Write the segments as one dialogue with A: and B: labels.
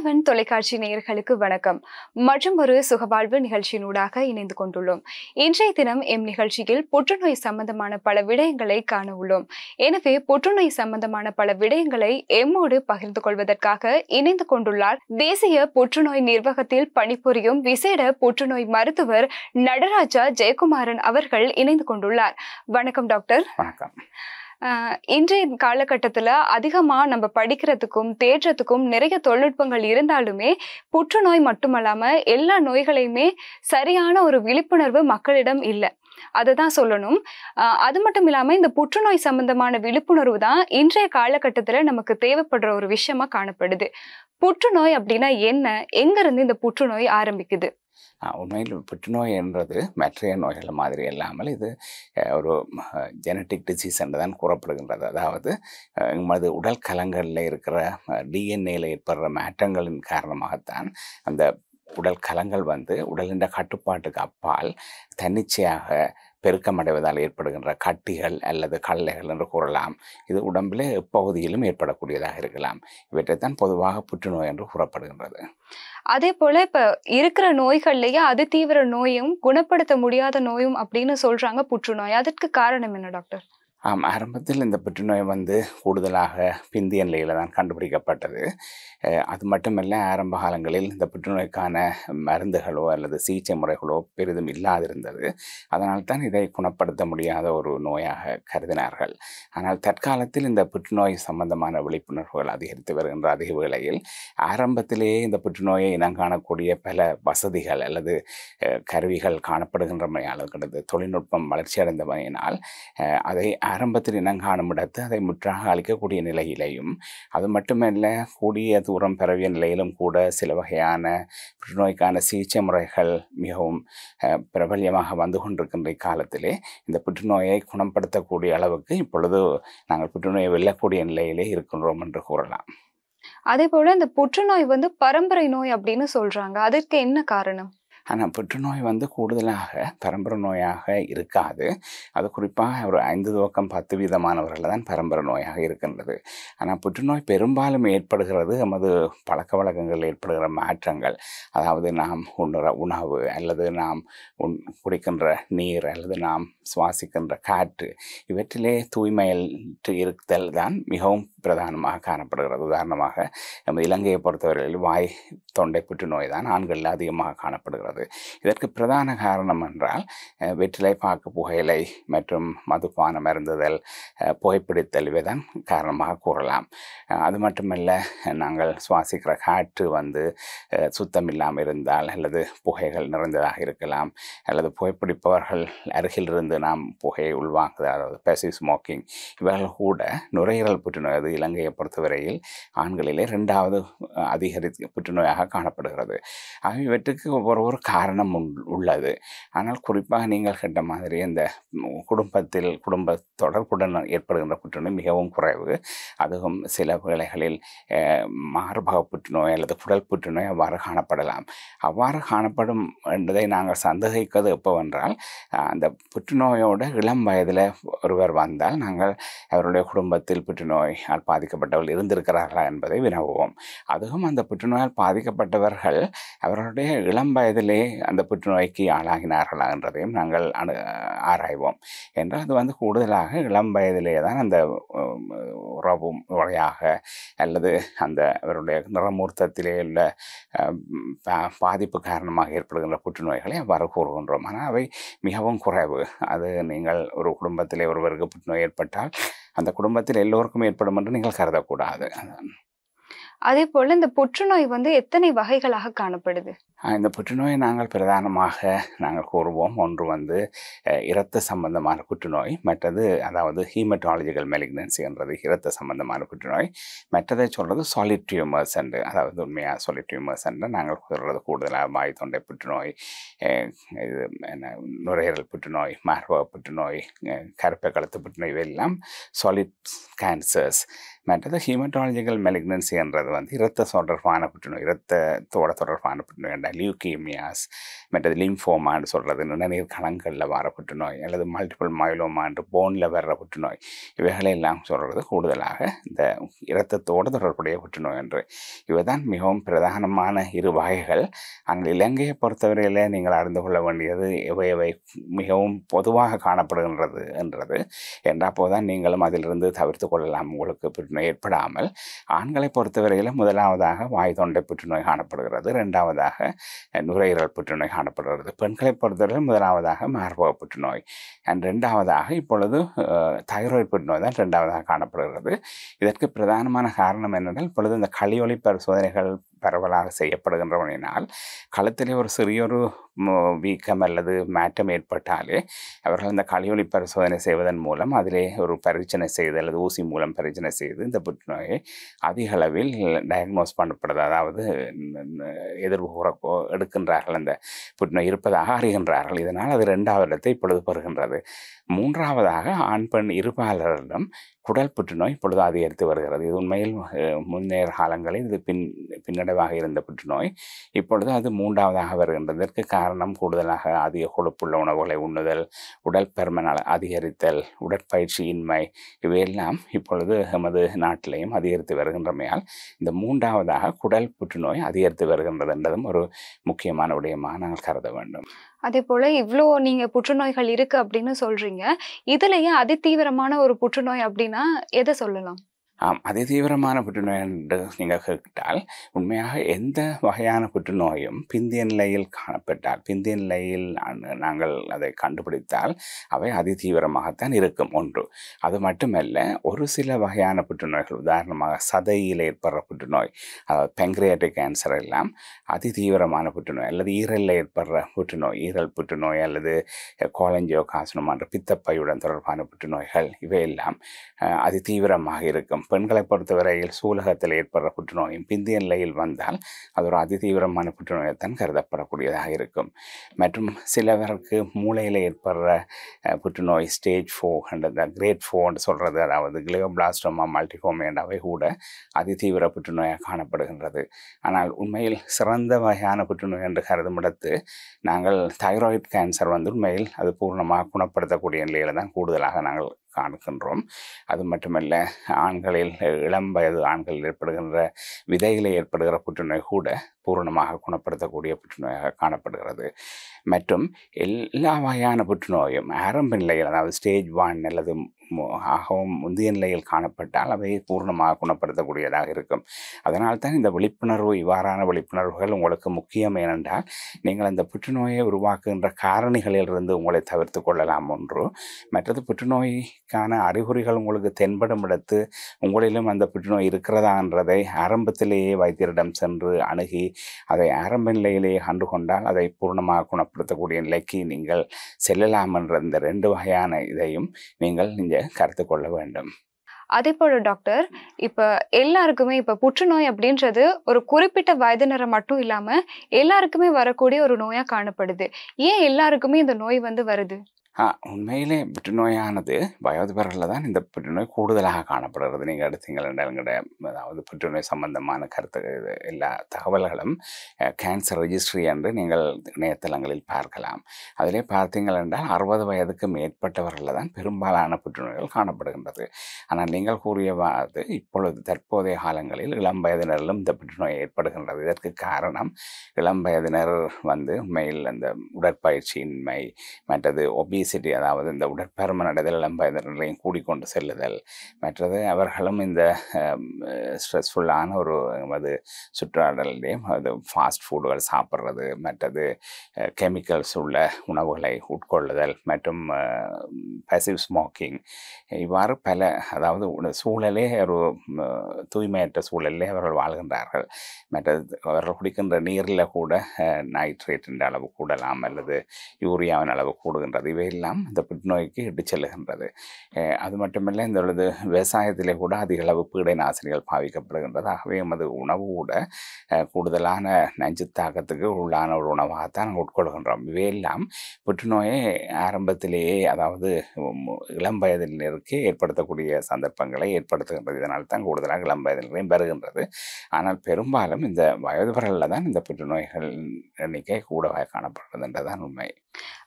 A: ஆதவன் தொலைக்காட்சி நேயர்களுக்கு வணக்கம். மற்றும் ஒரு சுகவாழ்வு நிகழ்ச்சியினூடாக இணைந்து கொண்டுள்ளோம். இன்றைய தினம் எம் நிகழ்ச்சியில் புற்றுநோய் சம்பந்தமான பல விடயங்களை காண உள்ளோம். எனவே புற்றுநோய் சம்பந்தமான பல விடயங்களை எம்மோடு பகிர்ந்து கொள்வதற்காக இணைந்து கொண்டுள்ளார் தேசிய புற்றுநோய் நிர்வாகத்தில் பணிபுரியும் விசேட புற்றுநோய் மருத்துவர் நடராஜா ஜெயக்குமாரன் அவர்கள் இணைந்து கொண்டுள்ளார். வணக்கம் டாக்டர்.
B: வணக்கம்.
A: இன்றைய காலகட்டத்தில் அதிகமாக நம்ம படிக்கிறதுக்கும் தேடுறதுக்கும் நிறைய தொழில்நுட்பங்கள் இருந்தாலுமே புற்றுநோய் மட்டுமல்லாமல் எல்லா நோய்களையுமே சரியான ஒரு விழிப்புணர்வு மக்களிடம் இல்லை. அதை தான் சொல்லணும். அது மட்டும் இல்லாமல் இந்த புற்றுநோய் சம்பந்தமான விழிப்புணர்வு தான் இன்றைய காலகட்டத்தில் நமக்கு தேவைப்படுற ஒரு விஷயமா காணப்படுது. புற்றுநோய் அப்படின்னா என்ன, எங்கிருந்து இந்த புற்றுநோய் ஆரம்பிக்குது?
B: உண்மையில் புற்றுநோய் என்றது மற்ற நோய்கள் மாதிரி இல்லாமல் இது ஒரு ஜெனட்டிக் டிசீஸ் என்று தான் கூறப்படுகின்றது. அதாவது எமது உடல் கலங்களில் இருக்கிற டிஎன்ஏல ஏற்படுற மாற்றங்களின் காரணமாகத்தான் அந்த உடல் கலங்கள் உடலின் கட்டுப்பாட்டுக்கு அப்பால் தன்னிச்சையாக பெருக்கமடைவதால் ஏற்படுகின்ற கட்டிகள் அல்லது கல்லைகள் என்று கூறலாம். இது உடம்பில் எப்பகுதியிலும் ஏற்படக்கூடியதாக இருக்கலாம். இவற்றைத்தான் பொதுவாக புற்றுநோய் என்று கூறப்படுகின்றது.
A: அதே போல இப்ப இருக்கிற நோய்கள்லயே அது தீவிர நோயும் குணப்படுத்த முடியாத நோயும் அப்படின்னு சொல்றாங்க புற்றுநோய். அதற்கு காரணம் என்ன டாக்டர்?
B: ஆரம்பத்தில் இந்த புற்றுநோய் கூடுதலாக பிந்திய நிலையில் தான் கண்டுபிடிக்கப்பட்டது. அது மட்டுமல்ல, ஆரம்ப காலங்களில் இந்த புற்றுநோய்க்கான மருந்துகளோ அல்லது சிகிச்சை முறைகளோ பெரிதும் இல்லாதிருந்தது. அதனால்தான் இதை குணப்படுத்த முடியாத ஒரு நோயாக கருதினார்கள். ஆனால் தற்காலத்தில் இந்த புற்றுநோய் சம்பந்தமான விழிப்புணர்வுகள் அதிகரித்து வருகின்ற அதிக வேளையில் ஆரம்பத்திலேயே இந்த புற்றுநோயை இனங்காணக்கூடிய பல வசதிகள் அல்லது கருவிகள் காணப்படுகின்றமையால் தொழில்நுட்பம் வளர்ச்சியடைந்தமையினால் அதை ஆரம்பத்தில் இனங்காணும் இடத்து அதை முற்றாக அளிக்கக்கூடிய நிலையிலையும், அது மட்டுமல்ல கூடிய தூரம் பரவிய நிலையிலும் கூட சில வகையான புற்றுநோய்க்கான சிகிச்சை முறைகள் மிகவும் பிரபல்யமாக வந்து கொண்டிருக்கின்ற காலத்திலே இந்த புற்றுநோயை குணப்படுத்தக்கூடிய அளவுக்கு இப்பொழுது நாங்கள் புற்றுநோயை வெல்லக்கூடிய நிலையிலே இருக்கின்றோம் என்று கூறலாம்.
A: அதே போல இந்த புற்றுநோய் பரம்பரை நோய் அப்படின்னு சொல்றாங்க. அதற்கு என்ன காரணம்?
B: ஆனால் புற்றுநோய் கூடுதலாக பரம்பரை நோயாக இருக்காது. அது குறிப்பாக ஒரு 5-10% தான் பரம்பரை நோயாக இருக்கின்றது. ஆனால் புற்றுநோய் பெரும்பாலும் ஏற்படுகிறது நமது பழக்க வழக்கங்கள் ஏற்படுகிற மாற்றங்கள். அதாவது நாம் உண்ணுற உணவு அல்லது நாம் குடிக்கின்ற நீர் அல்லது நாம் சுவாசிக்கின்ற காற்று, இவற்றிலே தூய்மையற்று இருத்தல் தான் மிகவும் பிரதானமாக காணப்படுகிறது. உதாரணமாக நமது இலங்கையை பொறுத்தவரையில் வாய் தொண்டை புற்றுநோய் தான் ஆண்களில் அதிகமாக காணப்படுகிறது. இதற்கு பிரதான காரணம் என்றால் வெற்றிலை பாக்கு புகையிலை மற்றும் மதுபானம் அருந்துதல், புகைப்பிடித்தல் இவைதான் காரணமாக கூறலாம். அது மட்டுமல்ல, நாங்கள் சுவாசிக்கிற காற்று சுத்தம் இல்லாமல் இருந்தால் அல்லது புகைகள் நிறைந்ததாக இருக்கலாம், அல்லது புகைப்பிடிப்பவர்கள் அருகிலிருந்து நாம் புகையை உள்வாங்குதல், அதாவது பேசிவ் ஸ்மோக்கிங், இவர்கள் கூட நுரையீரல் புற்றுநோய், அது இலங்கையை பொறுத்தவரையில் ஆண்களிலே 2வது அதிகரித்து புற்றுநோயாக காணப்படுகிறது. ஆக இவற்றுக்கு ஒவ்வொரு காரணம் உள்ளது. ஆனால் குறிப்பாக நீங்கள் கேட்ட மாதிரி இந்த குடும்ப தொடர்புடன் ஏற்படுகின்ற புற்றுநோய் மிகவும் குறைவு. அதுவும் சில வேளைகளில் மார்பக புற்றுநோய் அல்லது குடல் புற்றுநோய் அவ்வாறு காணப்படலாம். அவ்வாறு காணப்படும் என்பதை நாங்கள் சந்தேகிப்பது எப்போவென்றால், அந்த புற்றுநோயோடு இளம் வயதில் ஒருவர் வந்தால் நாங்கள் அவருடைய குடும்பத்தில் புற்றுநோயால் பாதிக்கப்பட்டவர்கள் இருந்திருக்கிறார்களா என்பதை வினவுவோம். அதுவும் அந்த புற்றுநோயால் பாதிக்கப்பட்டவர்கள் அவர்களுடைய இளம் வயதிலே அந்த புற்றுநோய்க்கு ஆளாகினார்களா என்றதையும் நாங்கள் ஆராய்வோம். என்றால் அது கூடுதலாக இளம் வயதிலே தான் அந்த உறவு முறையாக அல்லது அந்த அவருடைய நிறமூர்த்தத்திலே உள்ள பாதிப்பு காரணமாக ஏற்படுகின்ற புற்றுநோய்களை அவ்வாறு கூறுகின்றோம். ஆனால் அவை மிகவும் குறைவு. அது நீங்கள் ஒரு குடும்பத்திலே ஒருவருக்கு புற்றுநோய் ஏற்பட்டால் அந்த குடும்பத்தில் எல்லோருக்கும் ஏற்படும் என்று நீங்கள் கருதக்கூடாது.
A: அதே போல இந்த புற்றுநோய் எத்தனை வகைகளாக காணப்படுது?
B: இந்த புற்றுநோயை நாங்கள் பிரதானமாக கூறுவோம். ஒன்று இரத்த சம்பந்தமான புற்றுநோய், மற்றது அதாவது ஹீமட்டாலஜிக்கல் மெலிக்னன்சி என்றது இரத்த சம்பந்தமான புற்றுநோய். மற்றதை சொல்கிறது சாலிட் டியூமர்ஸ் என்று, அதாவது உண்மையாக சாலிட் டியூமர்ஸ் என்று நாங்கள் சொல்கிறது கூடுதலாக வாய் தொண்டை புற்றுநோய், இது நுரையீரல் புற்றுநோய், மார்பக புற்றுநோய், கருப்பை கழுத்து புற்றுநோய், இவையெல்லாம் சாலிட் கேன்சர்ஸ். மற்றது ஹீமட்டாலஜிக்கல் மெலிக்னன்சி என்றது இரத்த தொடர்பான புற்றுநோய், இரத்தத்தோட தொடர்பான புற்றுநோய் என்னென்னா லியூகீமியாஸ், மற்றது லிம்ஃபோமான்னு சொல்கிறது நிணநீர் கணங்களில் வர புற்றுநோய், அல்லது மல்டிபிள் மைலோமான்று போனில் வர்ற புற்றுநோய், இவைகளெல்லாம் சொல்கிறது கூடுதலாக இந்த இரத்தத்தோடு தொடர்புடைய புற்றுநோய் என்று. இவை தான் மிகவும் பிரதானமான இரு வகைகள். ஆனால் இலங்கையை பொறுத்தவரையில் நீங்கள் அறிந்து கொள்ள வேண்டியது இவை மிகவும் பொதுவாக காணப்படுகின்றது என்றது. என்றப்போ தான் நீங்களும் அதிலிருந்து தவிர்த்து கொள்ளலாம், உங்களுக்கு புற்றுநோய் ஏற்படாமல். ஆண்களை பொறுத்தவரையில் முதலாவதாக வாய் தொண்டை புற்றுநோய் காணப்படுகிறது, இரண்டாவதாக நுரையீரல் புற்றுநோய் காணப்படுகிறது. பெண்களை பொறுத்தவரையில் முதலாவதாக மார்பக புற்றுநோய், இரண்டாவதாக இப்பொழுது தைராய்டு புற்றுநோய் தான் இரண்டாவதாக காணப்படுகிறது. இதற்கு பிரதானமான காரணம் என்னென்றால், இப்பொழுது இந்த களியொலி பரிசோதனைகள் பரவலாக செய்யப்படுகின்றவனால் களத்திலே ஒரு சிறியொரு வீக்கம் அல்லது மாற்றம் ஏற்பட்டாலே அவர்கள் இந்த களியொலி பரிசோதனை செய்வதன் மூலம் அதிலே ஒரு பரிசோதனை செய்து அல்லது ஊசி மூலம் பரிசோதனை செய்து இந்த புற்றுநோயை அதிக அளவில் டயக்னோஸ் பண்ணப்படுது, அதாவது எதிர்வு கூற எடுக்கின்றார்கள், அந்த புற்றுநோய் இருப்பதாக அறிகின்றார்கள். இதனால் அது இரண்டாவது இடத்தை இப்பொழுது பெறுகின்றது. மூன்றாவதாக ஆண் பெண் இருபாலரிடம் குடல் புற்றுநோய் இப்பொழுது அதிகரித்து வருகிறது. இது உண்மையில் முன்னேற காலங்களில் இது பின்னடைவாக இருந்த புற்றுநோய் இப்பொழுது அது மூன்றாவதாக வருகின்றதற்கு காரணம் கூடுதலாக அதிக கொழுப்புள்ள உணவுகளை உண்ணுதல், உடல் பருமன் அதிகரித்தல், உடற்பயிற்சியின்மை, இவையெல்லாம் இப்பொழுது எமது நாட்டிலையும் அதிகரித்து வருகின்றமையால் இந்த மூன்றாவதாக குடல் புற்றுநோய் அதிகரித்து வருகின்றது என்பதும் ஒரு முக்கியமான விடயமாக நாங்கள் கருத வேண்டும்.
A: அதே போல இவ்வளோ நீங்க புற்றுநோய்கள் இருக்கு அப்படின்னு சொல்றீங்க. இதுலயே அதிதீவிரமான ஒரு புற்றுநோய் அப்படின்னா எதை சொல்லலாம்?
B: அதிதீவிரமான புற்றுநோய் என்று நீங்கள் கேட்டால், உண்மையாக எந்த வகையான புற்றுநோயும் பிந்திய நிலையில் காணப்பட்டால், பிந்திய நிலையில் நாங்கள் அதை கண்டுபிடித்தால் அவை அதிதீவிரமாகத்தான் இருக்கும் ஒன்று. அது மட்டுமல்ல, ஒரு சில வகையான புற்றுநோய்கள், உதாரணமாக சதையில் ஏற்படுற புற்றுநோய், பெங்க்ரியாட்டிக் கேன்சர் எல்லாம் அதிதீவிரமான புற்றுநோய், அல்லது ஈரலில் ஏற்படுற புற்றுநோய், ஈரல் புற்றுநோய் அல்லது கோலஞ்சியோகார்சினோமா என்ற பித்தப்பையுடன் தொடர்பான புற்றுநோய்கள், இவையெல்லாம் அதிதீவிரமாக இருக்கும். பெண்களை பொறுத்தவரையில் சூலகத்தில் ஏற்படுற புற்றுநோயும் பிந்திய நிலையில் வந்தால் அது ஒரு அதிதீவிரமான புற்றுநோயைத்தான் கருதப்படக்கூடியதாக இருக்கும். மற்றும் சிலவருக்கு மூளையில் ஏற்படுற புற்றுநோய் ஸ்டேஜ் 4 கிரேட் 4 சொல்கிறது, அதாவது கிளியோபிளாஸ்டோமா மல்டிஃபோம் என்றவை கூட அதிதீவிர புற்றுநோயாக காணப்படுகின்றது. ஆனால் உண்மையில் சிறந்த வகையான புற்றுநோய் என்று கருதுமிடத்து நாங்கள் தைராய்டு கேன்சர் உண்மையில் அது பூர்ணமாக குணப்படுத்தக்கூடிய நிலையில் தான் கூடுதலாக நாங்கள் காண்கின்றோம். அது மட்டுமல்ல, ஆண்களில் இளம் வயது ஆண்களில் ஏற்படுகின்ற விதையில் ஏற்படுகிற புற்றுநோய் கூட பூரணமாக குணப்படுத்தக்கூடிய புற்றுநோயாக காணப்படுகிறது. மற்றும் எல்லா வகையான புற்றுநோயும் ஆரம்ப நிலையில், அதாவது ஸ்டேஜ் 1 அல்லது ஆகவும் முந்தைய நிலையில் காணப்பட்டால் அவை பூர்ணமாக குணப்படுத்தக்கூடியதாக இருக்கும். அதனால் தான் இந்த விழிப்புணர்வு, இவ்வாறான விழிப்புணர்வுகள் உங்களுக்கு முக்கியம். ஏனென்றால் நீங்கள் அந்த புற்றுநோயை உருவாக்குகின்ற காரணிகளிலிருந்து உங்களை தவிர்த்து கொள்ளலாம் ஒன்று. மற்றது புற்றுநோய்க்கான அறிகுறிகள் உங்களுக்கு தென்படும் இடத்து உங்களிலும் அந்த புற்றுநோய் இருக்கிறதா என்றதை ஆரம்பத்திலேயே வைத்தியரிடம் சென்று அணுகி அதை ஆரம்ப நிலையிலேயே கண்டுகொண்டால் அதை பூர்ணமாக குணப்படுத்தக்கூடிய நிலைக்கு நீங்கள் செல்லலாம் என்ற இந்த 2 வகையான இதையும் நீங்கள் இங்கே கருத்து கொள்ள வேண்டும்.
A: அதே போல டாக்டர், இப்ப எல்லாருக்குமே இப்ப புற்றுநோய் அப்படின்றது ஒரு குறிப்பிட்ட வயதினரை மட்டும் இல்லாம எல்லாருக்குமே வரக்கூடிய ஒரு நோயா காணப்படுது. ஏன் எல்லாருக்குமே இந்த நோய் வருது?
B: உண்மையிலே புற்றுநோயானது வயோதிபர்களில் தான் இந்த புற்றுநோய் கூடுதலாக காணப்படுகிறது. நீங்கள் எடுத்தீங்கள் என்றால் அதாவது புற்றுநோய் சம்பந்தமான எல்லா தகவல்களும் கேன்சர் ரெஜிஸ்ட்ரி என்று நீங்கள் இணையதளங்களில் பார்க்கலாம். அதிலே பார்த்தீங்கள் என்றால் 60 வயதுக்கு மேற்பட்டவர்களில் தான் பெரும்பாலான புற்றுநோய்கள் காணப்படுகின்றது. ஆனால் நீங்கள் கூறியவாறு இப்பொழுது தற்போதைய காலங்களில் இளம் வயதினரிலும் இந்த புற்றுநோய் ஏற்படுகின்றது. இதற்கு காரணம் இளம் வயதினர் உண்மையில் அந்த உடற்பயிற்சியின்மை, மற்றது ஒபிசிட்டி, அதாவது இந்த உடற்பருமன் அடைதல் இளம் வயதினரையும் கூடிக்கொண்டு செல்லுதல், மற்றது அவர்களும் இந்த ஸ்ட்ரெஸ்ஃபுல்லான ஒரு சுற்றாடலையும் அது ஃபாஸ்ட் ஃபுட்டுகள் சாப்பிட்றது, மற்றது கெமிக்கல்ஸ் உள்ள உணவுகளை உட்கொள்ளுதல், மற்றும் பசிவ் ஸ்மோக்கிங், இவ்வாறு பல, அதாவது சூழலே ஒரு தூய்மையற்ற சூழலே அவர்கள் வாழ்கின்றார்கள். மற்றது அவர்கள் குடிக்கின்ற நீரில் கூட நைட்ரேட்டின் அளவு கூடலாம் அல்லது யூரியாவின் அளவு கூடுகின்றது. இவையெல்லாம் எல்லாம் இந்த புற்றுநோய்க்கு இட்டுச் செல்லுகின்றது. அது மட்டுமல்ல, இந்த பொழுது விவசாயத்திலே கூட அதிக அளவு பீடை நாசினிகள் பாவிக்கப்படுகின்றது. ஆகவே எமது உணவு கூட கூடுதலான நஞ்சு தாக்கத்துக்கு உள்ளான ஒரு உணவாகத்தான் நாங்கள் உட்கொள்கின்றோம். இவையெல்லாம் புற்றுநோயை ஆரம்பத்திலேயே, அதாவது இளம் வயதினருக்கு ஏற்படுத்தக்கூடிய சந்தர்ப்பங்களை ஏற்படுத்துகின்றது. இதனால் தான் கூடுதலாக இளம் வயதினரையும் வருகின்றது. ஆனால் பெரும்பாலும் இந்த வயதுவரலில் தான் இந்த புற்றுநோய்கள் எண்ணிக்கை கூடவாக காணப்படுறதுன்றதான் உண்மை.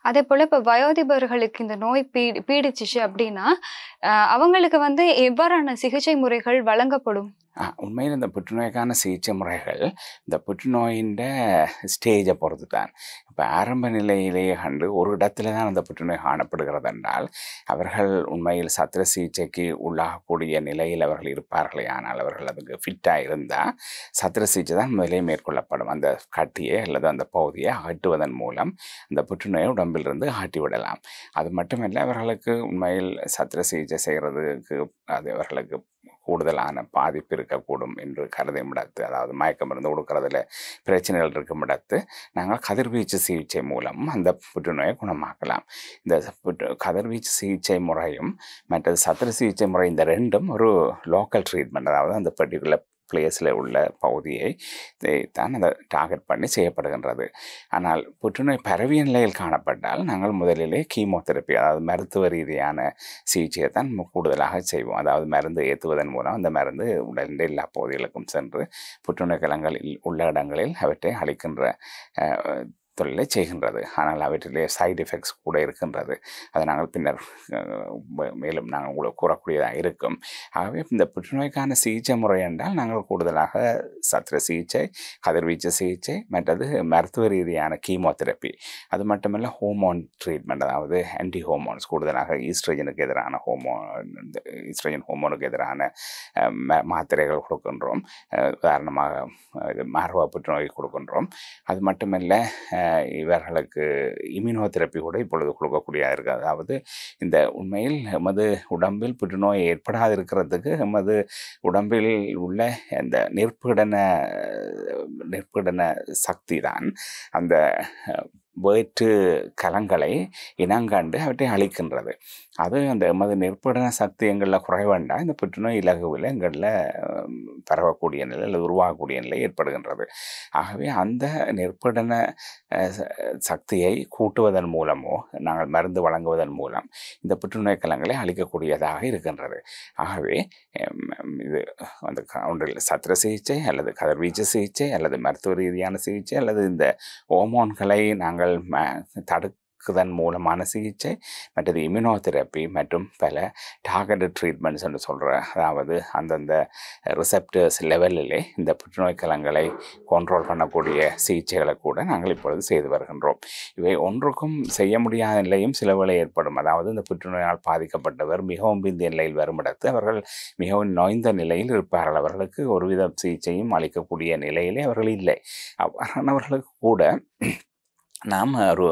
A: அதே போல இப்ப வயோதிபர்களுக்கு இந்த நோய் பீடிச்சிச்சு அப்படின்னா அவங்களுக்கு வந்து எவ்வாறான சிகிச்சை முறைகள் வழங்கப்படும்?
B: உண்மையில் இந்த புற்றுநோய்க்கான சிகிச்சை முறைகள் இந்த புற்றுநோயின் ஸ்டேஜை பொறுத்து தான். இப்போ ஆரம்ப நிலையிலேயே கண்டு ஒரு இடத்துல தான் அந்த புற்றுநோய் காணப்படுகிறது என்றால் அவர்கள் உண்மையில் சத்திர சிகிச்சைக்கு உள்ளாகக்கூடிய நிலையில் அவர்கள் இருப்பார்களே, ஆனால் அவர்கள் அதுக்கு ஃபிட்டாக இருந்தால் சத்திர சிகிச்சை தான் முதலே மேற்கொள்ளப்படும். அந்த கட்டியை அல்லது அந்த பகுதியை அகற்றுவதன் மூலம் அந்த புற்றுநோயை உடம்பிலிருந்து அகற்றி விடலாம். அது மட்டுமல்ல, அவர்களுக்கு உண்மையில் சத்திர சிகிச்சை செய்கிறதுக்கு அது அவர்களுக்கு கூடுதலான பாதிப்பு இருக்கக்கூடும் என்று கருதும் இடத்து, அதாவது மயக்க மருந்து கொடுக்கறதுல பிரச்சனைகள் இருக்கும் இடத்து நாங்கள் கதிர்வீச்சு சிகிச்சை மூலம் அந்த புற்றுநோயை குணமாக்கலாம். இந்த கதிர்வீச்சு சிகிச்சை முறையும் மற்றது சத்திர சிகிச்சை முறை, இந்த ரெண்டும் ஒரு லோக்கல் ட்ரீட்மெண்ட், அதாவது அந்த பர்டிகுலர் பிளேஸில் உள்ள பகுதியை தான் அதை டார்கெட் பண்ணி செய்யப்படுகின்றது. ஆனால் புற்றுநோய் பரவிய நிலையில் காணப்பட்டால் நாங்கள் முதலிலே கீமோதெரப்பி, அதாவது மருத்துவ ரீதியான சிகிச்சையை தான் கூடுதலாக செய்வோம். அதாவது மருந்து ஏற்றுவதன் மூலம் அந்த மருந்து உடலின் எல்லா பகுதிகளுக்கும் சென்று புற்றுநோய் கலங்களில் உள்ள இடங்களில் அவற்றை அளிக்கின்ற தொழிலை செய்கின்றது. ஆனால் அவற்றிலே சைடு எஃபெக்ட்ஸ் கூட இருக்கின்றது. அதை நாங்கள் பின்னர் மேலும் நாங்கள் உங்களுக்கு கூறக்கூடியதாக இருக்கும். ஆகவே இந்த புற்றுநோய்க்கான சிகிச்சை முறை என்றால் நாங்கள் கூடுதலாக சத்திர சிகிச்சை, கதிர்வீச்சு சிகிச்சை, மற்றது மருத்துவ ரீதியான கீமோதெரப்பி, அது மட்டுமல்ல ஹோமோன் ட்ரீட்மெண்ட், அதாவது ஆன்டி ஹோமோன்ஸ், கூடுதலாக ஈஸ்ட்ரஜனுக்கு எதிரான ஈஸ்ட்ரஜன் ஹோமோனுக்கு எதிரான மாத்திரைகள் கொடுக்கின்றோம். உதாரணமாக மார்பக புற்றுநோய் கொடுக்கின்றோம். அது மட்டுமல்ல, இவர்களுக்கு இம்யூனோதெரப்பி கூட இப்பொழுது கொடுக்கக்கூடியதாக இருக்குது. அதாவது இந்த உண்மையில் எமது உடம்பில் புற்றுநோய் ஏற்படாது இருக்கிறதுக்கு எமது உடம்பில் உள்ள அந்த நெற்புடன சக்தி தான் அந்த வேற்று கலங்களை இனங்கண்டு அவற்றை அழிக்கின்றது. அது அந்த எமது நெற்புடன சக்தி எங்களில் குறைவண்டால் இந்த புற்றுநோய் இலகுவில் எங்களில் பரவக்கூடிய நிலை அல்லது உருவாகக்கூடிய நிலை ஏற்படுகின்றது. ஆகவே அந்த நெற்புடன சக்தியை கூட்டுவதன் மூலமோ நாங்கள் மருந்து வழங்குவதன் மூலம் இந்த புற்றுநோய் கலங்களை அழிக்கக்கூடியதாக இருக்கின்றது. ஆகவே இது அந்த ஒன்றில் சத்திர சிகிச்சை அல்லது கதிர்வீச்சு சிகிச்சை அல்லது மருத்துவ ரீதியான சிகிச்சை அல்லது இந்த ஹோமோன்களை நாங்கள் தடுக்குதன் மூலமான சிகிச்சை, மற்றது இம்யூனோதெரப்பி மற்றும் பல டார்கெட்டட் ட்ரீட்மெண்ட்ஸ் என்று சொல்கிற, அதாவது அந்தந்த ரிசெப்டர்ஸ் லெவலிலே இந்த புற்றுநோய் கலங்களை கண்ட்ரோல் பண்ணக்கூடிய சிகிச்சைகளை கூட நாங்கள் இப்பொழுது செய்து வருகின்றோம். இவை ஒன்றுக்கும் செய்ய முடியாத நிலையும் சில வேளை ஏற்படும். அதாவது இந்த புற்றுநோயால் பாதிக்கப்பட்டவர் மிகவும் பிந்திய நிலையில் வருமிடத்து அவர்கள் மிகவும் நோய்ந்த நிலையில் இருப்பார்கள். அவர்களுக்கு ஒருவித சிகிச்சையும் அளிக்கக்கூடிய நிலையிலே அவர்கள் இல்லை. அவ்வாறானவர்களுக்கு கூட நாம் ஒரு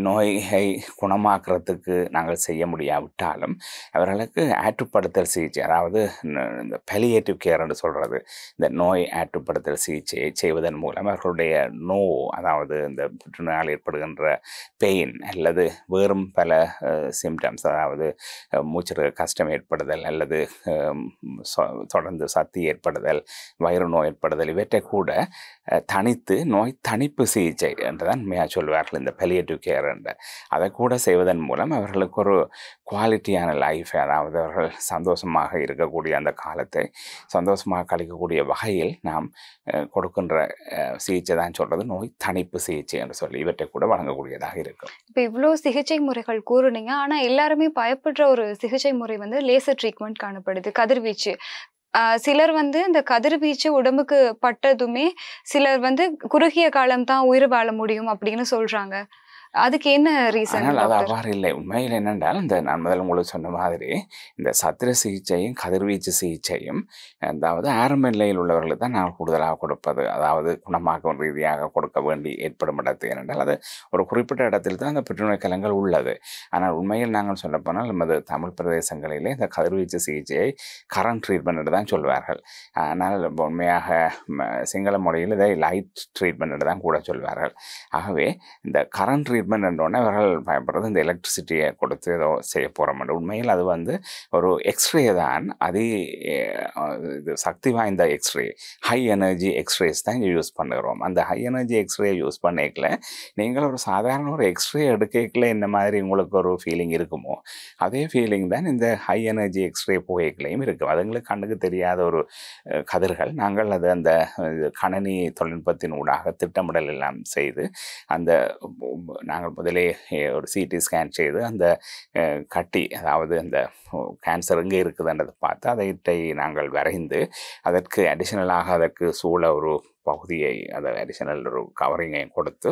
B: நோயை குணமாக்குறதுக்கு நாங்கள் செய்ய முடியாவிட்டாலும் அவர்களுக்கு ஆற்றுப்படுத்தல் சிகிச்சை, அதாவது இந்த பெலியேட்டிவ் கேர் என்று சொல்கிறது, இந்த நோய் ஆற்றுப்படுத்தல் சிகிச்சையை செய்வதன் மூலம் அவர்களுடைய அதாவது இந்த புற்றுநோயால் ஏற்படுகின்ற பெயின் அல்லது வேறும் பல சிம்டம்ஸ், அதாவது மூச்சு கஷ்டம் ஏற்படுதல் அல்லது தொடர்ந்து சக்தி ஏற்படுதல், வயிறு நோய் ஏற்படுதல், இவற்றை கூட தனித்து நோய் தணிப்பு சிகிச்சை என்றுதான் சொல்வார்கள் இந்த பெலியேட்டிவ் கேர் என்ற. அதை கூட செய்வதன் மூலம் அவர்களுக்கு ஒரு குவாலிட்டியான லைஃப், அதாவது அவர்கள் சந்தோஷமாக இருக்கக்கூடிய அந்த காலத்தை சந்தோஷமாக கழிக்கக்கூடிய வகையில் நாம் கொடுக்கின்ற சிகிச்சை தான் சொல்கிறது நோய் தணிப்பு சிகிச்சை என்று சொல்லி இவற்றை கூட வழங்கக்கூடியதாக இருக்கும்.
A: இப்போ இவ்வளோ சிகிச்சை முறைகள் கூறுனீங்க, ஆனால் எல்லாருமே பயப்படுற ஒரு சிகிச்சை முறை வந்து லேசர் ட்ரீட்மெண்ட் காணப்படுது, கதிர்வீச்சு. சிலர் வந்து இந்த கதிர்வீச்சு உடம்புக்கு பட்டதுமே சிலர் வந்து குறுகிய காலம் தான் உயிர் வாழ முடியும் அப்படின்னு சொல்றாங்க. அதுக்கு என்ன ரீசன்?
B: ஆனால் அது அவ்வாறு இல்லை. உண்மையில் என்னென்றால் இந்த நான் முதல்ல உங்களுக்கு சொன்ன மாதிரி இந்த சத்திர சிகிச்சையும் கதிர்வீச்சு சிகிச்சையும் அதாவது ஆரம்ப நிலையில் உள்ளவர்களுக்கு தான் நாங்கள் கூடுதலாக கொடுப்பது, அதாவது குணமாக்கும் ரீதியாக கொடுக்க வேண்டி ஏற்படும் இடத்து. ஏனென்றால் அது ஒரு குறிப்பிட்ட இடத்தில் தான் அந்த புற்றுநோய் கலங்கள் உள்ளது. ஆனால் உண்மையில் நாங்கள் சொல்லப்போனால் நமது தமிழ் பிரதேசங்களிலே இந்த கதிர்வீச்சு சிகிச்சையை கரண்ட் ட்ரீட்மெண்ட் தான் சொல்வார்கள். ஆனால் உண்மையாக சிங்கள மொழியில் இதை லைட் ட்ரீட்மெண்ட் தான் கூட சொல்வார்கள். ஆகவே இந்த கரண்ட் ட்ரீட்மெண்ட் என்றோடனே அவர்கள் பயப்படுறது இந்த எலக்ட்ரிசிட்டியை கொடுத்து ஏதோ செய்ய போகிறோம். உண்மையில் அது வந்து ஒரு எக்ஸ்ரே தான். இது சக்தி வாய்ந்த எக்ஸ்ரே, ஹை எனர்ஜி எக்ஸ்ரேஸ் தான் யூஸ் பண்ணுகிறோம். அந்த ஹை எனர்ஜி எக்ஸ்ரே யூஸ் பண்ணிக்கல நீங்கள் ஒரு சாதாரண ஒரு எக்ஸ்ரே எடுக்கல என்ன மாதிரி உங்களுக்கு ஒரு ஃபீலிங் இருக்குமோ அதே ஃபீலிங் தான் இந்த ஹை எனர்ஜி எக்ஸ்ரே புகைகளையும் இருக்கும். அதுங்களுக்கு கண்ணுக்கு தெரியாத ஒரு கதிர்கள். நாங்கள் அது அந்த கணனி தொழில்நுட்பத்தின் ஊடாக திட்டமிடல் எல்லாம் செய்து அந்த நாங்கள் முதலே ஒரு சிடி ஸ்கேன் செய்து அந்த கட்டி, அதாவது அந்த கேன்சர் எங்கே இருக்குதுன்றதை பார்த்து அதை நாங்கள் வரைந்து அதற்கு அடிஷனலாக அதற்கு சூழ ஒரு பகுதியை, அதை அடிஷனல் ஒரு கவரிங்கை கொடுத்து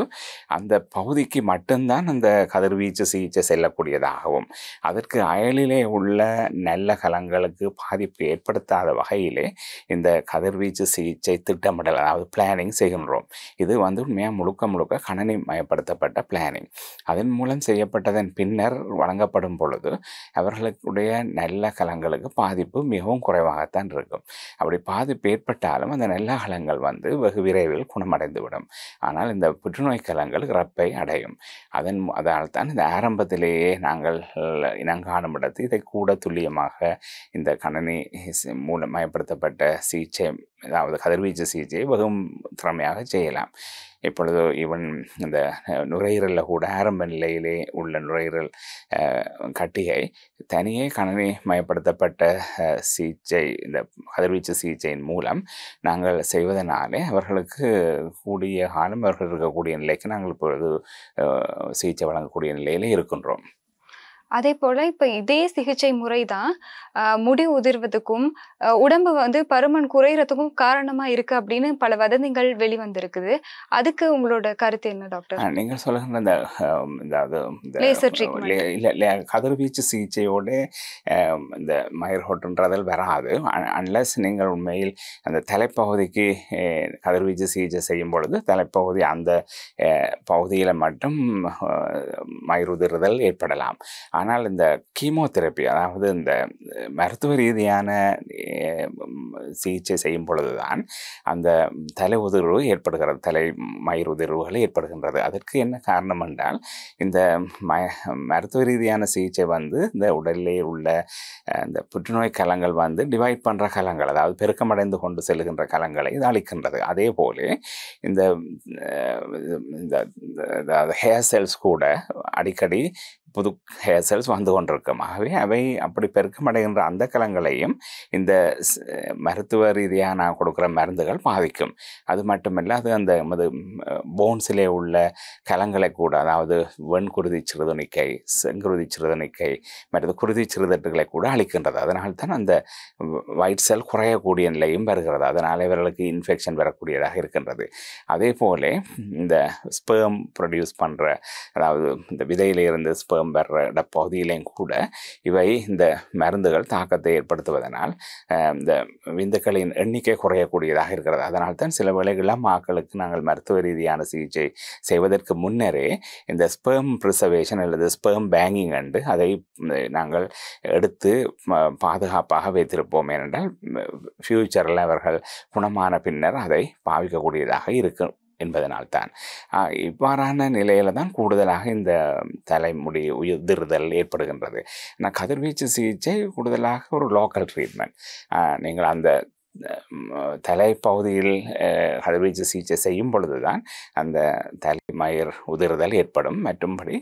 B: அந்த பகுதிக்கு மட்டும்தான் அந்த கதிர்வீச்சு சிகிச்சை செல்லக்கூடியதாகவும் அதற்கு அயலிலே உள்ள நல்ல கலங்களுக்கு பாதிப்பு ஏற்படுத்தாத வகையிலே இந்த கதிர்வீச்சு சிகிச்சை திட்டமிடல், அதாவது பிளானிங் செய்கின்றோம். இது வந்து உண்மையாக முழுக்க கணனி மயப்படுத்தப்பட்ட பிளானிங். அதன் மூலம் செய்யப்பட்டதன் பின்னர் வழங்கப்படும் பொழுது அவர்களுடைய நல்ல கலங்களுக்கு பாதிப்பு மிகவும் குறைவாகத்தான் இருக்கும். அப்படி பாதிப்பு ஏற்பட்டாலும் அந்த நல்ல கலங்கள் வந்து வெகு விரைவில் குணமடைந்துவிடும். ஆனால் இந்த புற்றுநோய் கலங்கள் இறப்பை அடையும். அதனால் தான் இந்த ஆரம்பத்திலேயே நாங்கள் இனங்காணும் இடத்து இதை கூட துல்லியமாக இந்த கணனி மூலம் மயப்படுத்தப்பட்ட சிகிச்சை, அதாவது கதிர்வீச்சு சிகிச்சையை வெகும் திறமையாக செய்யலாம். இப்பொழுது ஈவன் இந்த நுரையீரலில் கூட ஆரம்ப நிலையிலே உள்ள நுரையீரல் கட்டியை தனியே கணனி மயப்படுத்தப்பட்ட சிகிச்சை, இந்த கதிர்வீச்சு சிகிச்சையின் மூலம் நாங்கள் செய்வதனாலே அவர்களுக்கு கூடிய காலம் அவர்கள் இருக்கக்கூடிய நிலைக்கு நாங்கள் இப்பொழுது சிகிச்சை வழங்கக்கூடிய நிலையிலே இருக்கின்றோம்.
A: அதே போல இப்ப இதே சிகிச்சை முறை தான் முடி உதிர்வதுக்கும் உடம்பு வந்து பருமன் குறையறதுக்கும் காரணமா இருக்கு அப்படின்னு பல வதந்திகள் வெளிவந்திருக்குது. அதுக்கு உங்களோட கருத்து என்ன டாக்டர்?
B: நீங்கள் சொல்லுகிற இந்த கதிர்வீச்சு சிகிச்சையோட இந்த மயர்ஹோட்டுன்றதில் வராது. அன்லஸ் நீங்கள் உண்மையில் அந்த தலைப்பகுதிக்கு கதிர்வீச்சு சிகிச்சை செய்யும் பொழுது தலைப்பகுதி அந்த பகுதியில் மட்டும் மயிருதிர்தல் ஏற்படலாம். ஆனால் இந்த கீமோதெரப்பி, அதாவது இந்த மருத்துவ ரீதியான சிகிச்சை செய்யும் பொழுதுதான் அந்த தலை உதிர்வு ஏற்படுகிறது, தலை மயிர் உதிர்வுகள் ஏற்படுகின்றது. அதற்கு என்ன காரணம் என்றால் இந்த மருத்துவ ரீதியான சிகிச்சை வந்து இந்த உடலிலே உள்ள இந்த புற்றுநோய் கலங்கள் வந்து டிவைட் பண்ணுற கலங்கள், அதாவது பெருக்கமடைந்து கொண்டு செல்கின்ற கலங்களை இது அளிக்கின்றது. அதே போல இந்த ஹேர் செல்ஸ் கூட அடிக்கடி புது ஹேர் செல்ஸ் வந்து கொண்டிருக்கும். ஆகவே அவை அப்படி பெருக்கமடைகின்ற அந்த கலங்களையும் இந்த மருத்துவ ரீதியாக நான் கொடுக்குற மருந்துகள் பாதிக்கும். அது மட்டுமல்ல, அது அந்த போன்ஸிலே உள்ள கலங்களை கூட, அதாவது வெண்குருதி சிறுதுணிக்கை, செங்குருதி சிறுதுணிக்கை, மற்றது குருதி சிறுதட்டுகளை கூட அளிக்கின்றது. அதனால்தான் அந்த ஒயிட் செல் குறையக்கூடிய நிலையும் வருகிறது. அதனால் இவர்களுக்கு இன்ஃபெக்ஷன் வரக்கூடியதாக இருக்கின்றது. அதே போல இந்த ஸ்பெர்ம் ப்ரொடியூஸ் பண்ணுற, அதாவது இந்த விதையிலிருந்து ஸ்பெர்ம் வர்ற பகுதியிலையும் கூட இவை இந்த மருந்துகள் தாக்கத்தை ஏற்படுத்துவதனால் இந்த விந்துக்களின் எண்ணிக்கை குறையக்கூடியதாக இருக்கிறது. அதனால் தான் சில வேளைகளில் மக்களுக்கு நாங்கள் மருத்துவ ரீதியான சிகிச்சை செய்வதற்கு முன்னரே இந்த ஸ்பெர்ம் ப்ரிசர்வேஷன் அல்லது ஸ்பெர்ம் பேங்கிங் என்று அதை நாங்கள் எடுத்து பாதுகாப்பாக வைத்திருப்போம். ஏனென்றால் ஃபியூச்சரில் அவர்கள் குணமான பின்னர் அதை பாவிக்கக்கூடியதாக இருக்கும் என்பதனால்தான். இவ்வாறான நிலையில தான் கூடுதலாக இந்த தலைமுடி உதிர்தல் ஏற்படுகின்றது. ஆனால் கதிர்வீச்சு சிகிச்சை கூடுதலாக ஒரு லோக்கல் ட்ரீட்மெண்ட். நீங்கள் அந்த தலைப்பகுதியில் கதிர்வீச்சு சிகிச்சை செய்யும் பொழுதுதான் அந்த தலைமயிர் உதிர்தல் ஏற்படும். மற்றும்படி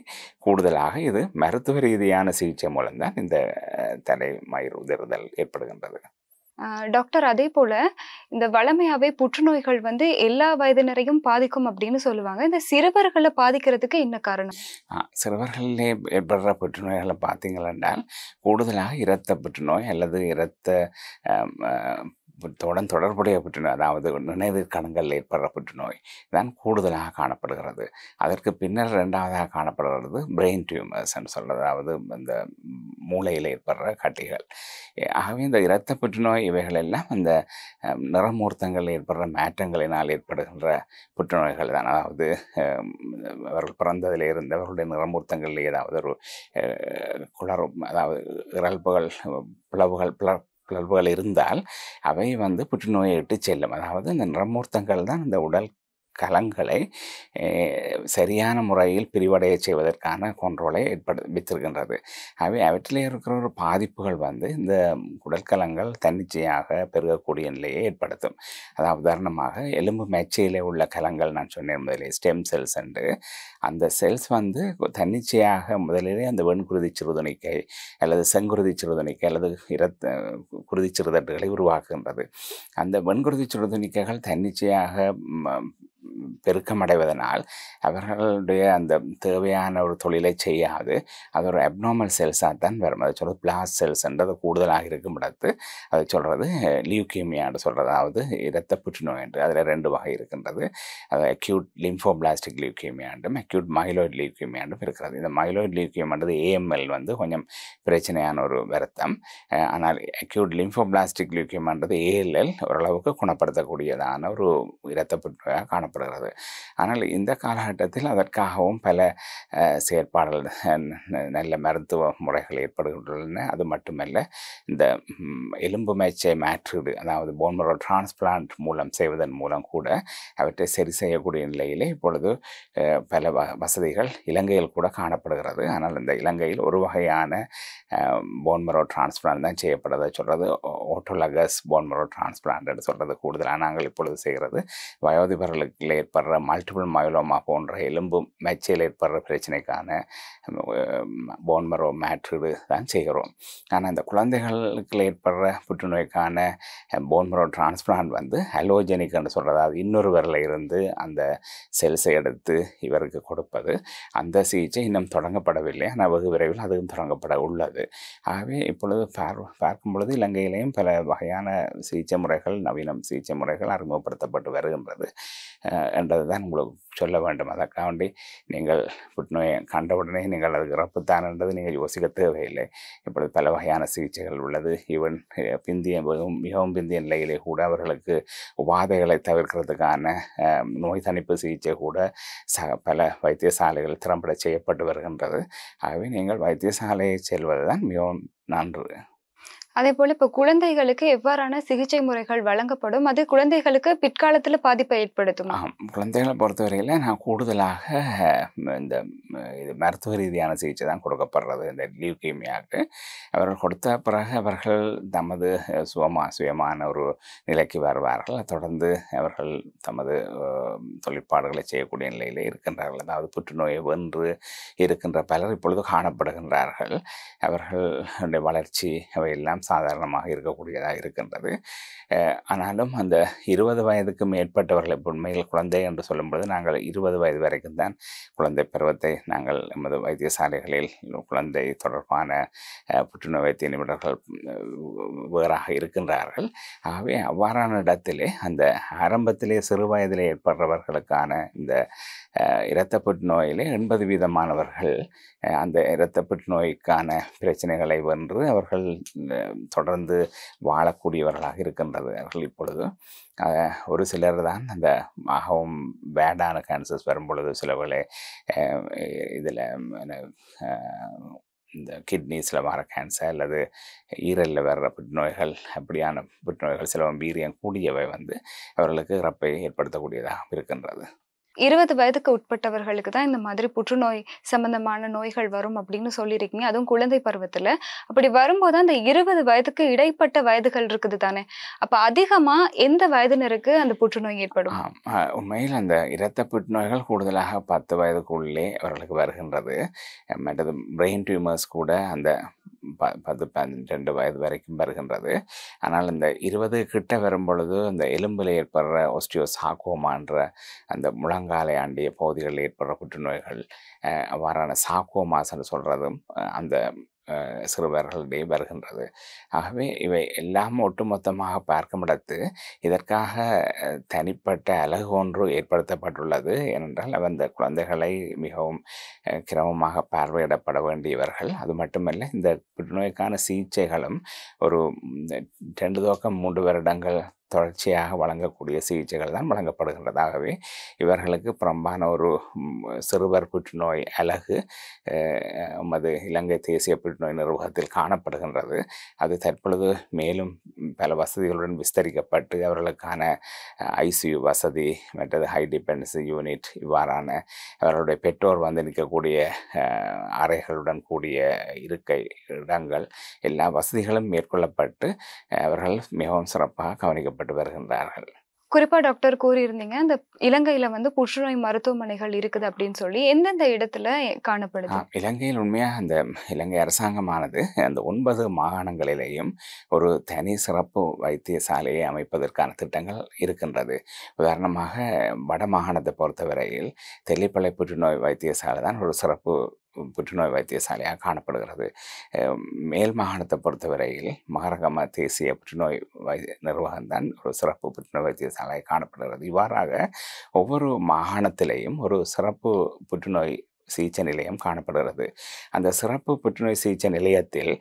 B: கூடுதலாக இது மருத்துவ ரீதியான சிகிச்சை மூலம்தான் இந்த தலைமயிர் உதிர்தல் ஏற்படுகின்றது.
A: டாக்டர், அதே போல இந்த வளமையாவே புற்றுநோய்கள் வந்து எல்லா வயதினரையும் பாதிக்கும் அப்படின்னு சொல்லுவாங்க. இந்த சிறுவர்களை பாதிக்கிறதுக்கு என்ன காரணம்?
B: சிறுவர்களிலே ஏற்படுற புற்றுநோய்களை பார்த்தீங்களென்றால் கூடுதலாக இரத்த புற்றுநோய் அல்லது இரத்த தொடர்புடைய புற்றுநோய், அதாவது நினைவு கணங்கள் ஏற்படுற புற்றுநோய் தான் கூடுதலாக காணப்படுகிறது. அதற்கு பின்னர் இரண்டாவதாக காணப்படுகிறது பிரெயின் டியூமர்ஸ் என்று சொல்கிறது, அதாவது இந்த மூளையில் ஏற்படுற கட்டிகள். ஆகவே இந்த இரத்த புற்றுநோய் இவைகள் எல்லாம் இந்த நிறமூர்த்தங்கள் ஏற்படுற மாற்றங்களினால் ஏற்படுகின்ற புற்றுநோய்கள் தான். அதாவது அவர்கள் பிறந்ததிலிருந்து அவர்களுடைய நிறமூர்த்தங்களில் ஏதாவது ஒரு குளறும், அதாவது இறல்புகள், பிளவுகள் இருந்தால் அவை வந்து புற்றுநோயை இட்டு செல்லும். அதாவது இந்த நிறமூர்த்தங்கள் தான் இந்த உடல் கலங்களை சரியான முறையில் பிரிவடைய செய்வதற்கான கண்ட்ரோலை வைத்திருக்கின்றது. ஆகவே அவற்றிலே இருக்கிற ஒரு பாதிப்புகள் வந்து இந்த குடற்கலங்கள் தன்னிச்சையாக பெருகக்கூடிய நிலையை ஏற்படுத்தும். அதாவது உதாரணமாக எலும்பு மேச்சையிலே உள்ள கலங்கள் நான் சொன்னேன் முதலில் ஸ்டெம் செல்ஸ் என்று, அந்த செல்ஸ் வந்து தன்னிச்சையாக முதலிலே அந்த வெண்குருதி சிறுதுணிக்கை அல்லது செங்குருதி சிறுதுணிக்கை அல்லது குருதி சிறுதட்டுகளை உருவாக்குகின்றது. அந்த வெண்குருதி சிறுதுணிக்கைகள் தன்னிச்சையாக பெருக்கமடைவதனால் அவர்களுடைய அந்த தேவையான ஒரு தொழிலை செய்யாது அது ஒரு அப்நார்மல் செல்ஸாக தான் வரும். அதை சொல்கிறது பிளாஸ்ட் செல்ஸ் என்றது கூடுதலாக இருக்கும் இடத்து அதை சொல்கிறது லியூகீமியான்னு சொல்கிறது, அதாவது இரத்த புற்றுநோய் என்று. அதில் 2 வகை இருக்கின்றது. அது அக்யூட் லிம்போபிளாஸ்டிக் லியூகீமியாண்டும் அக்யூட் மைலோய்ட் லியூகீமியாண்டும் இருக்கிறது. இந்த மைலோய்ட் லியூகீமியான்றது AML வந்து கொஞ்சம் பிரச்சனையான ஒரு வருத்தம். ஆனால் அக்யூட் லிம்போபிளாஸ்டிக் லியூகீமியான்றது ALL ஓரளவுக்கு குணப்படுத்தக்கூடியதான ஒரு இரத்த புற்றுநோயாக காணப்படுகிறது. ஆனால் இந்த காலகட்டத்தில் அதற்காகவும் பல செயற்பாடுகள் நல்ல மருத்துவ முறைகள் ஏற்படுகின்றன. அது மட்டுமல்ல, இந்த எலும்பு மேச்சை மாற்றீடு அதாவது போன் மரோ டிரான்ஸ்பிளான்ட் மூலம் செய்வதன் மூலம் கூட அவற்றை சரி செய்யக்கூடிய நிலையிலே இப்பொழுது பல வசதிகள் இலங்கையில் கூட காணப்படுகிறது. ஆனால் இந்த இலங்கையில் ஒரு வகையான போன் மரோ டிரான்ஸ்பிளான்ட் தான் செய்யப்படுறதை சொல்கிறது ஓட்டோலகஸ் போன் மரோ டிரான்ஸ்பிளான்ட் என்று சொல்கிறது கூடுதலாக நாங்கள் இப்பொழுது செய்கிறது. வயோதிபர்களுக்கு ஏற்படுற மல்டிபிள் மயோலோமா போன்ற எலும்பு மேச்சையில் ஏற்படுற பிரச்சனைக்கான போன் மரோ மாற்றீடு தான் செய்கிறோம். ஆனால் இந்த குழந்தைகளுக்கு ஏற்படுற புற்றுநோய்க்கான போன் மரோ டிரான்ஸ்பிளான்ட் வந்து அலோஜெனிக் என்று சொல்கிறது. அது இன்னொருவரில் இருந்து அந்த செல்ஸை எடுத்து இவருக்கு கொடுப்பது. அந்த சிகிச்சை இன்னும் தொடங்கப்படவில்லை, ஆனால் வெகு விரைவில் அதுவும் தொடங்கப்பட உள்ளது. ஆகவே இப்பொழுது பார்க்கும் பொழுது இலங்கையிலேயும் பல வகையான சிகிச்சை முறைகள், நவீன சிகிச்சை முறைகள் அறிமுகப்படுத்தப்பட்டு வருகின்றது என்றது தான் உங்களுக்கு சொல்ல வேண்டும். அதற்காண்டி நீங்கள் புற்றுநோயை கண்டவுடனே நீங்கள் அதுக்கு இறப்புத்தான் என்றது நீங்கள் யோசிக்க தேவையில்லை. இப்பொழுது பல வகையான சிகிச்சைகள் உள்ளது. ஈவன் மிகவும் பிந்திய நிலையிலே கூட அவர்களுக்கு உபாதைகளை தவிர்க்கிறதுக்கான நோய் தணிப்பு சிகிச்சை கூட பல வைத்தியசாலைகள் திறம்பட செய்யப்பட்டு வருகின்றது. ஆகவே நீங்கள் வைத்தியசாலையை செல்வது தான் மிகவும் நன்று.
A: அதே போல இப்போ குழந்தைகளுக்கு எவ்வாறான சிகிச்சை முறைகள் வழங்கப்படும், அது குழந்தைகளுக்கு பிற்காலத்தில் பாதிப்பை ஏற்படுத்தும்?
B: குழந்தைகளை பொறுத்தவரையில் நான் கூடுதலாக இந்த இது மருத்துவ ரீதியான சிகிச்சை தான் கொடுக்கப்படுறது. இந்த லியூகீமியாவுக்கு அவர்கள் கொடுத்த பிறகு அவர்கள் தமது சுயமான ஒரு நிலைக்கு வருவார்கள். தொடர்ந்து அவர்கள் தமது தொழிற்பாடுகளை செய்யக்கூடிய நிலையில் இருக்கின்றார்கள். அதாவது புற்றுநோயை வென்று இருக்கின்ற பலர் இப்பொழுது காணப்படுகின்றார்கள். அவர்களுடைய வளர்ச்சி அவையெல்லாம் சாதாரணமாக இருக்கக்கூடியதாக இருக்கின்றது. ஆனாலும் அந்த 20 வயதுக்கு மேற்பட்டவர்களை உண்மையில் குழந்தை என்று சொல்லும்போது நாங்கள் 20 வயது வரைக்கும் தான் குழந்தை பருவத்தை நாங்கள் நமது வைத்தியசாலைகளில் குழந்தை தொடர்பான புற்றுநோய் வைத்திய நிபுணர்கள் வேறாக இருக்கின்றார்கள். ஆகவே அவ்வாறான இடத்திலே அந்த ஆரம்பத்திலே சிறு வயதிலே ஏற்படுறவர்களுக்கான இந்த இரத்த புற்றுநோயிலே 80% அந்த இரத்த புற்றுநோய்க்கான பிரச்சனைகளை வென்று அவர்கள் தொடர்ந்து வாழக்கூடியவர்களாக இருக்கின்றது. அவர்கள் இப்பொழுது ஒரு சிலர் தான் அந்த மிகவும் பேடான கேன்சர்ஸ் வரும்பொழுது சிலவர்களே இதில் இந்த கிட்னிஸில் வர கேன்சர் அல்லது ஈரலில் வர்ற புற்றுநோய்கள், அப்படியான புற்றுநோய்கள் சில வீரியம் கூடியவை வந்து அவர்களுக்கு இறப்பை ஏற்படுத்தக்கூடியதாக இருக்கின்றது.
A: 20 வயதுக்கு உட்பட்டவர்களுக்கு தான் இந்த மாதிரி புற்றுநோய் சம்பந்தமான நோய்கள் வரும் அப்படின்னு சொல்லியிருக்கீங்க, அதுவும் குழந்தை பருவத்துல. அப்படி வரும்போது அந்த 20 வயதுக்கு இடைப்பட்ட வயதுகள் இருக்குது தானே, அப்ப அதிகமா எந்த வயதினருக்கு அந்த புற்றுநோய் ஏற்படும்?
B: உண்மையில் அந்த இரத்த புற்றுநோய்கள் கூடுதலாக 10 வயதுக்குள்ளே அவர்களுக்கு வருகின்றது. மற்றது பிரெயின் டியூமர்ஸ் கூட அந்த 10-12 வயது வரைக்கும் வருகின்றது. ஆனால் இந்த 20 கிட்ட வரும்பொழுது அந்த எலும்பில் ஏற்படுற ஓஸ்டியோசார்கோமான்ற அந்த முழங்காலை ஆண்டிய பகுதிகளில் ஏற்படுற புற்றுநோய்கள், அவ்வாறான சார்கோமாஸ்ன்னு சொல்கிறதும் அந்த சிறுவர்களிடையே வருகின்றது. ஆகவே இவை எல்லாம் ஒட்டுமொத்தமாக பார்க்கும் இடத்து இதற்காக தனிப்பட்ட அலகு ஒன்று ஏற்படுத்தப்பட்டுள்ளது. ஏனென்றால் அந்த குழந்தைகளை மிகவும் கிரமமாக பார்வையிடப்பட வேண்டியவர்கள். அது மட்டுமல்ல, இந்த புற்றுநோய்க்கான சிகிச்சைகளும் ஒரு 2 to 3 வருடங்கள் தொடர்ச்சியாக வழங்கக்கூடிய சிகிச்சைகள் தான் வழங்கப்படுகின்றதாகவே இவர்களுக்கு புறம்பான ஒரு சிறுவர் புற்றுநோய் அலகு நமது இலங்கை தேசிய புற்றுநோய் நிர்வாகத்தில் காணப்படுகின்றது. அது தற்பொழுது மேலும் பல வசதிகளுடன் விஸ்தரிக்கப்பட்டு அவர்களுக்கான ஐசியு வசதி, மற்றது ஹை டிபெண்டன்சி யூனிட், இவ்வாறான அவர்களுடைய பெற்றோர் வந்து நிற்கக்கூடிய அறைகளுடன் கூடிய இருக்கை இடங்கள், எல்லா வசதிகளும் மேற்கொள்ளப்பட்டு அவர்கள் மிகவும் சிறப்பாக கவனிக்கப்பட்டு வருகின்றார்கள்.
A: குறிப்பா டாக்டர் கூறியிருந்தீங்க, இந்த இலங்கையில வந்து புற்றுநோய் மருத்துவமனைகள் இருக்குது அப்படின்னு சொல்லி எந்தெந்த இடத்துல காணப்படுது?
B: இலங்கையில் உண்மையாக அந்த இலங்கை அரசாங்கமானது அந்த 9 மாகாணங்களிலேயும் ஒரு தனி சிறப்பு வைத்தியசாலையை அமைப்பதற்கான திட்டங்கள் இருக்கின்றது. உதாரணமாக வட மாகாணத்தை பொறுத்தவரையில் தெல்லிப்பளை புற்றுநோய் வைத்தியசாலை தான் ஒரு சிறப்பு புற்றுநோய் வைத்தியசாலையாக காணப்படுகிறது. மேல் மாகாணத்தை பொறுத்தவரையில் மகரகம தேசிய புற்றுநோய் நிர்வாகம்தான் ஒரு சிறப்பு புற்றுநோய் வைத்தியசாலையாக காணப்படுகிறது. இவ்வாறாக ஒவ்வொரு மாகாணத்திலேயும் ஒரு சிறப்பு புற்றுநோய் சிகிச்சை நிலையம் காணப்படுகிறது. அந்த சிறப்பு புற்றுநோய் சிகிச்சை நிலையத்தில்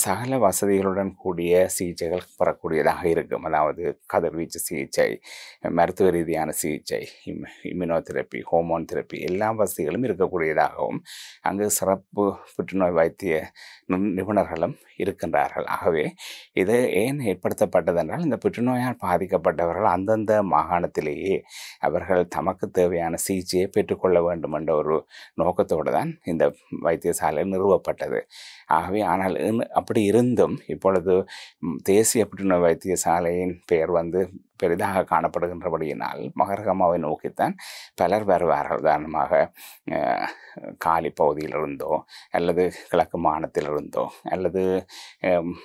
B: சகல வசதிகளுடன் கூடிய சிகிச்சைகள் பெறக்கூடியதாக இருக்கும். அதாவது கதிர்வீச்சு சிகிச்சை, மருத்துவ ரீதியான சிகிச்சை, இம்யூனோதெரப்பி, ஹோமோன் தெரப்பி, எல்லா வசதிகளும் இருக்கக்கூடியதாகவும் அங்கு சிறப்பு புற்றுநோய் வைத்திய நிபுணர்களும் இருக்கின்றார்கள். ஆகவே இது ஏன் ஏற்படுத்தப்பட்டதென்றால், இந்த புற்றுநோயால் பாதிக்கப்பட்டவர்கள் அந்தந்த மாகாணத்திலேயே அவர்கள் தமக்கு தேவையான சிகிச்சையை பெற்றுக்கொள்ள வேண்டும் என்ற ஒரு நோக்கத்தோடு தான் இந்த வைத்தியசாலை நிறுவப்பட்டது. ஆகவே ஆனால் அப்படி இருந்தும் இப்பொழுது தேசிய புற்றுநோய் வைத்தியசாலையின் பெயர் வந்து பெரிதாக காணப்படுகின்றபடியினால் மகரகமாவை நோக்கித்தான் பலர் வருவார்கள். உதாரணமாக காலி பகுதியிலிருந்தோ அல்லது கிழக்கு மாகாணத்திலிருந்தோ அல்லது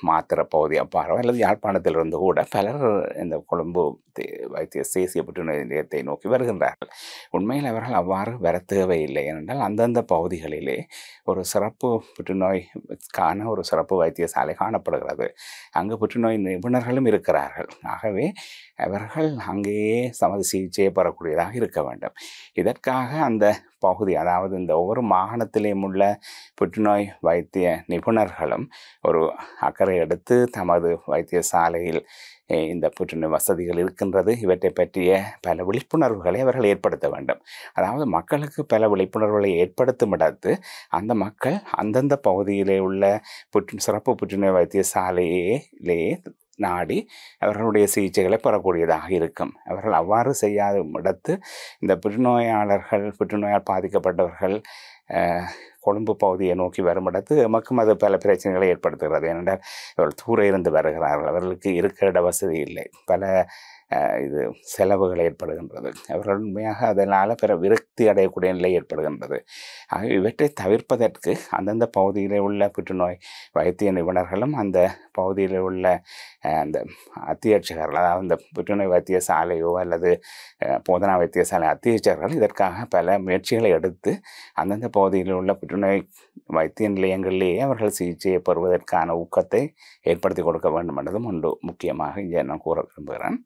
B: மாத்திர பகுதி அப்பாறோ அல்லது யாழ்ப்பாணத்திலிருந்து கூட பலர் இந்த கொழும்பு தேசிய புற்றுநோய் நிலையத்தை நோக்கி வருகின்றார்கள். உண்மையில் அவர்கள் அவ்வாறு வர தேவையில்லை. ஏனென்றால் அந்தந்த பகுதிகளிலே ஒரு சிறப்பு புற்றுநோய்க்கான ஒரு சிறப்பு வைத்தியசாலை காணப்படுகிறது. அங்கு புற்றுநோய் நிபுணர்களும் இருக்கிறார்கள். ஆகவே அவர்கள் அங்கேயே சமது சிகிச்சையை பெறக்கூடியதாக இருக்க வேண்டும். இதற்காக அந்த பகுதி, அதாவது இந்த ஒவ்வொரு மாகாணத்திலேயும் உள்ள புற்றுநோய் வைத்திய நிபுணர்களும் ஒரு அக்கறை எடுத்து தமது வைத்தியசாலையில் இந்த புற்றுநோய் வசதிகள் இருக்கின்றது, இவற்றை பற்றிய பல விழிப்புணர்வுகளை அவர்கள் ஏற்படுத்த வேண்டும். அதாவது மக்களுக்கு பல விழிப்புணர்வுகளை ஏற்படுத்தும் இடத்து அந்த மக்கள் அந்தந்த பகுதியிலே உள்ள சிறப்பு புற்றுநோய் வைத்தியசாலையிலேயே நாடி அவர்களுடைய சிகிச்சைகளை பெறக்கூடியதாக இருக்கும். அவர்கள் அவ்வாறு செய்யாத இடத்து இந்த புற்றுநோயால் பாதிக்கப்பட்டவர்கள் கொழும்பு பகுதியை நோக்கி வரும் இடத்து எமக்கும் அது பல பிரச்சனைகளை ஏற்படுத்துகிறது. ஏனென்றால் அவர்கள் தூர இருந்து வருகிறார்கள், அவர்களுக்கு இருக்க இட வசதி இல்லை, பல இது செலவுகள் ஏற்படுகின்றது. அவர்கள் உண்மையாக அதனால் பிற விரக்தி அடையக்கூடிய நிலை ஏற்படுகின்றது. ஆக இவற்றை தவிர்ப்பதற்கு அந்தந்த பகுதியில் உள்ள புற்றுநோய் வைத்திய நிபுணர்களும் அந்த பகுதியில் உள்ள அந்த அத்தியட்சகர்கள், அதாவது இந்த புற்றுநோய் வைத்தியசாலையோ அல்லது போதனா வைத்தியசாலை அத்தியட்சகர்கள் இதற்காக பல முயற்சிகளை எடுத்து அந்தந்த பகுதியில் உள்ள புற்றுநோய் வைத்திய நிலையங்களிலேயே அவர்கள் சிகிச்சையை பெறுவதற்கான ஊக்கத்தை ஏற்படுத்தி கொடுக்க வேண்டும் என்பதும் ஒன்று முக்கியமாக இங்கே நான் கூற விரும்புகிறேன்.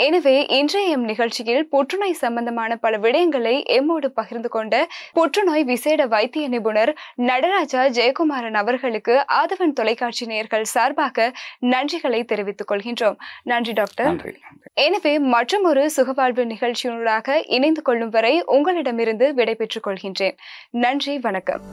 A: எனவே இன்றைய நிகழ்ச்சியில் புற்றுநோய் சம்பந்தமான பல விடயங்களை எம்மோடு பகிர்ந்து கொண்ட புற்றுநோய் விசேட வைத்திய நிபுணர் நடராஜா ஜெயக்குமாரன் அவர்களுக்கு ஆதவன் தொலைக்காட்சி நேயர்கள் சார்பாக நன்றிகளை தெரிவித்துக் கொள்கின்றோம். நன்றி டாக்டர். எனவே மற்றும் ஒரு சுகவாழ்வு நிகழ்ச்சியூடாக இணைந்து கொள்ளும் வரை உங்களிடமிருந்து விடைபெற்றுக் கொள்கின்றேன். நன்றி, வணக்கம்.